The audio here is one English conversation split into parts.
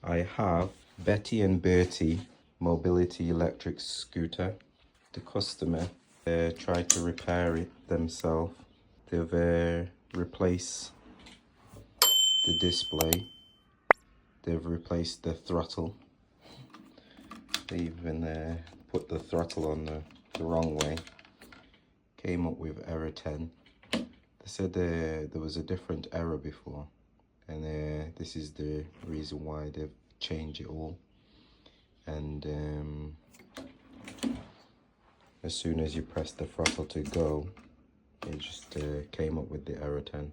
I have Betty and Bertie mobility electric scooter. The customer tried to repair it themselves. They've replaced the display. They've replaced the throttle. They even put the throttle on the wrong way. Came up with error 10. They said there was a different error before, and this is the reason why they've changed it all. And as soon as you press the throttle to go, it just came up with the error 10.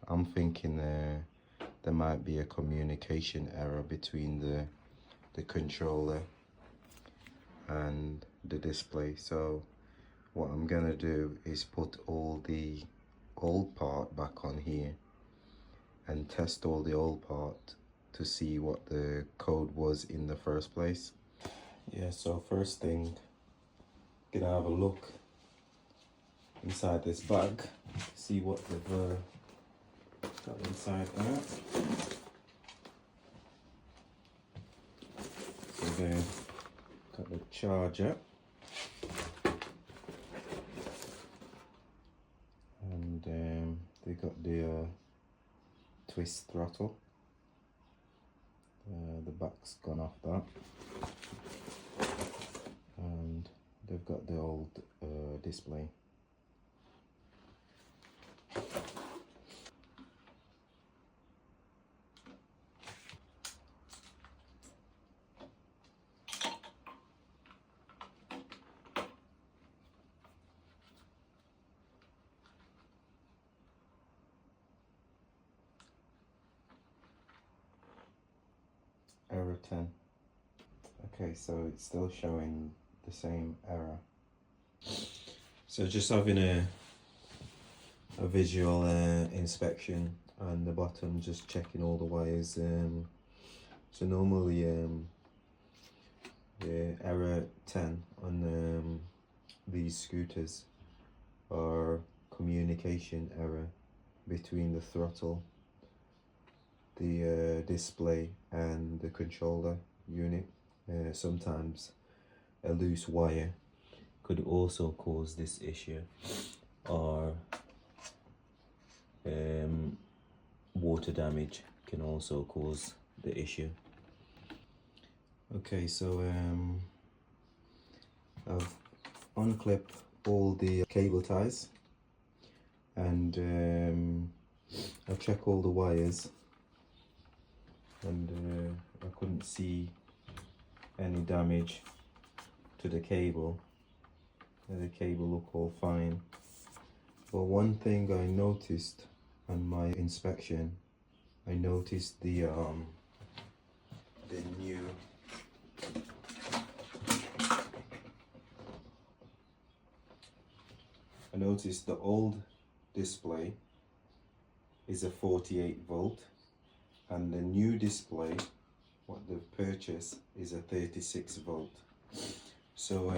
I'm thinking there might be a communication error between the controller and the display. So what I'm gonna do is put all the old part back on here and test all the old part to see what the code was in the first place. Yeah, so first thing, gonna have a look inside this bag, see what they've got inside that. So they've got the charger, and they got the twist throttle. The back's gone off that, and they've got the old display. Error 10. Okay, so it's still showing the same error. So just having a visual inspection on the bottom, just checking all the wires. So normally the error 10 on these scooters are communication error between the throttle, the display and the controller unit. Sometimes a loose wire could also cause this issue, or water damage can also cause the issue. Okay, so I've unclipped all the cable ties, and I've checked all the wires, and I couldn't see any damage to the cable. The cable looked all fine, but one thing I noticed on my inspection, I noticed the new I noticed the old display is a 48 volt, and the new display, what they've purchased, is a 36 volt. So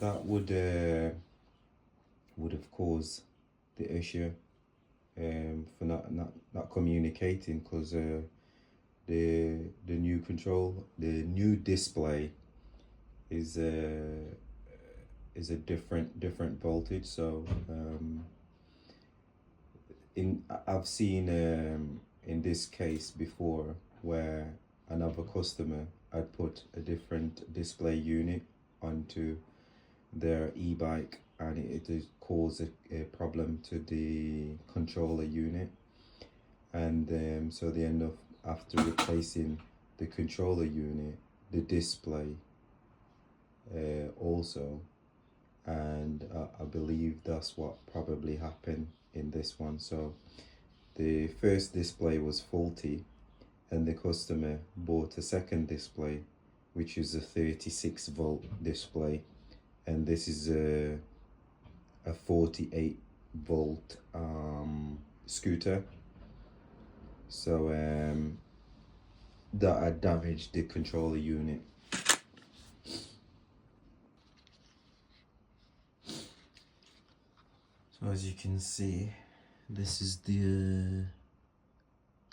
that would have caused the issue for not communicating, because the new display is a different voltage. So I've seen in this case before where another customer had put a different display unit onto their e-bike, and it has caused a problem to the controller unit, and so they end up, after replacing the controller unit, the display also, and I believe that's what probably happened in this one. So the first display was faulty, and the customer bought a second display, which is a 36 volt display, and this is a 48 volt scooter. So that had damaged the controller unit. So as you can see, this is the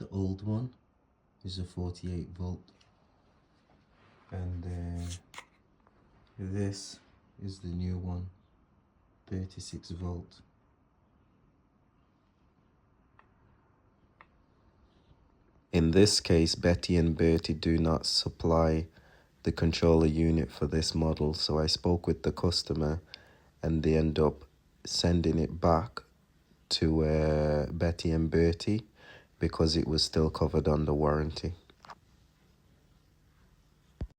The old one is a 48 volt, and this is the new one, 36 volt. In this case, Betty and Bertie do not supply the controller unit for this model, so I spoke with the customer and they end up sending it back to Betty and Bertie because it was still covered under warranty.